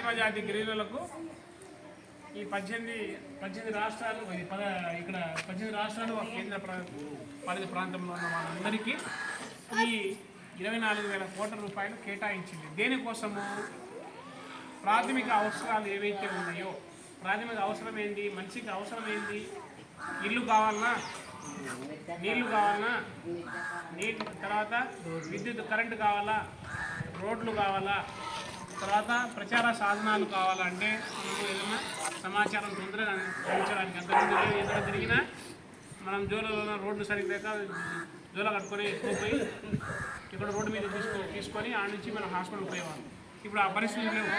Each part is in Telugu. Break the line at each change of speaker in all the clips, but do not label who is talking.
ఆదిమజాతి గిరిజనులకు ఈ 18 రాష్ట్రాలు ఇక్కడ 18 రాష్ట్రాలు కేంద్ర పాలిత ప్రాంతంలో ఉన్న వాళ్ళందరికీ ఈ 24,000 కోట్ల రూపాయలు కేటాయించింది. దేనికోసము? ప్రాథమిక అవసరాలు ఏవైతే ఉన్నాయో, ప్రాథమిక అవసరం ఏంటి? మనిషికి అవసరం ఏంటి? ఇల్లు కావాలన్నా, నీళ్లు కావాలన్నా, తర్వాత విద్యుత్ కరెంటు కావాలా, రోడ్లు కావాలా, తర్వాత ప్రచార సాధనాలు కావాలంటే మనకు ఏదైనా సమాచారం తొందరగా అందించడానికి అంతకుముందు ఏదైనా తిరిగినా మనం జోలలో రోడ్డు సరిగ్గా జోల కట్టుకొని పోయి ఇక్కడ రోడ్డు మీద తీసుకొని ఆ నుంచి మనం హాస్పిటల్కి పోయేవాళ్ళం. ఇప్పుడు ఆ పరిస్థితి లేవు.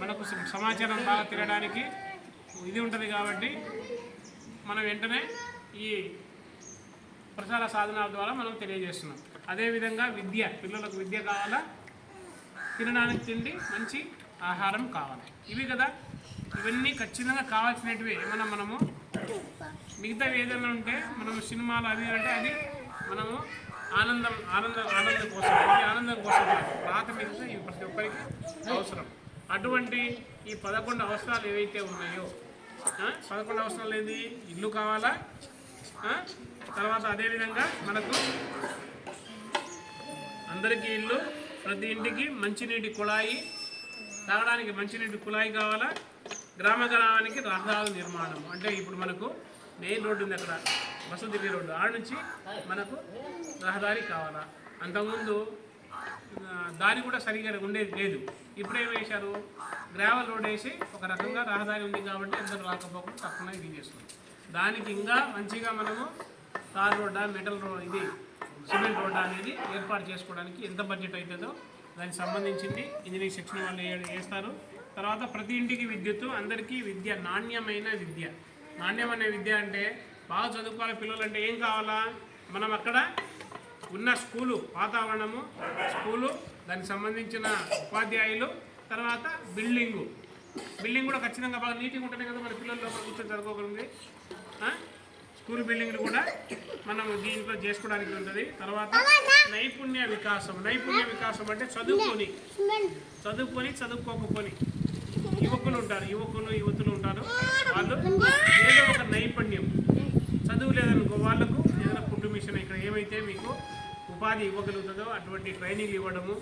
మనకు సమాచారం బాగా తిరగడానికి ఇది ఉంటుంది కాబట్టి మనం వెంటనే ఈ ప్రచార సాధనాల ద్వారా మనం తెలియజేస్తున్నాం. అదేవిధంగా విద్య, పిల్లలకు విద్య కావాలా, తినడానికి తిండి, మంచి ఆహారం కావాలి. ఇవి కదా, ఇవన్నీ ఖచ్చితంగా కావాల్సినవి. ఏమన్నా మనము మిగతా ఏదైనా ఉంటే మనము సినిమాలు అవి అంటే అది మనము ఆనందం కోసం, ఇది ఆనందం కోసం ప్రాథమికంగా ఇవి ప్రతి ఒక్కరికి అవసరం. అటువంటి ఈ 11 అవసరాలు ఏవైతే ఉన్నాయో, 11 అవసరాలు ఏంది? ఇల్లు కావాలా, తర్వాత అదేవిధంగా మనకు అందరికీ ఇల్లు, ప్రతి ఇంటికి మంచినీటి కుళాయి, తాగడానికి మంచినీటి కుళాయి కావాలా, గ్రామానికి రహదారుల నిర్మాణం. అంటే ఇప్పుడు మనకు మెయిన్ రోడ్డు ఉంది, అక్కడ వసంతగిరి రోడ్డు, ఆడ నుంచి మనకు రహదారి కావాలా. అంతకుముందు దారి కూడా సరిగ్గా ఉండేది లేదు. ఇప్పుడు ఏం వేశారు? గ్రావెల్ రోడ్ వేసి ఒక రకంగా రహదారి ఉంది కాబట్టి అందరూ రాకపోకుండా తక్కువ ఇది చేస్తుంది. దానికి ఇంకా మంచిగా మనము తార్ రోడ్డా, మెటల్ రోడ్, ఇది సిమెంట్ రోడ్డా అనేది ఏర్పాటు చేసుకోవడానికి ఎంత బడ్జెట్ అవుతుందో దానికి సంబంధించింది ఇంజనీరింగ్ సెక్షన్ వాళ్ళు వేస్తారు. తర్వాత ప్రతి ఇంటికి విద్యుత్తు, అందరికీ విద్య, నాణ్యమైన విద్య. నాణ్యమైన విద్య అంటే బాగా చదువుకోవాలి పిల్లలు అంటే ఏం కావాలా? మనం అక్కడ ఉన్న స్కూలు వాతావరణము, స్కూలు, దానికి సంబంధించిన ఉపాధ్యాయులు, తర్వాత బిల్డింగ్ కూడా ఖచ్చితంగా బాగా నీట్గా ఉంటేనే కదా మన పిల్లలు కూర్చొని చదువుకోగలిగింది. స్కూల్ బిల్డింగ్లు కూడా మనం దీంట్లో చేసుకోవడానికి ఉంటుంది. తర్వాత నైపుణ్య వికాసం అంటే చదువుకోకపోని యువకులు ఉంటారు, యువతులు ఉంటారు. వాళ్ళు ఏదో ఒక నైపుణ్యం, చదువు లేదనుకో వాళ్ళకు ఏదైనా ఫుడ్ మిషన్ ఇక్కడ ఏమైతే మీకు ఉపాధి ఇవ్వగలుగుతుందో అటువంటి ట్రైనింగ్ ఇవ్వడము,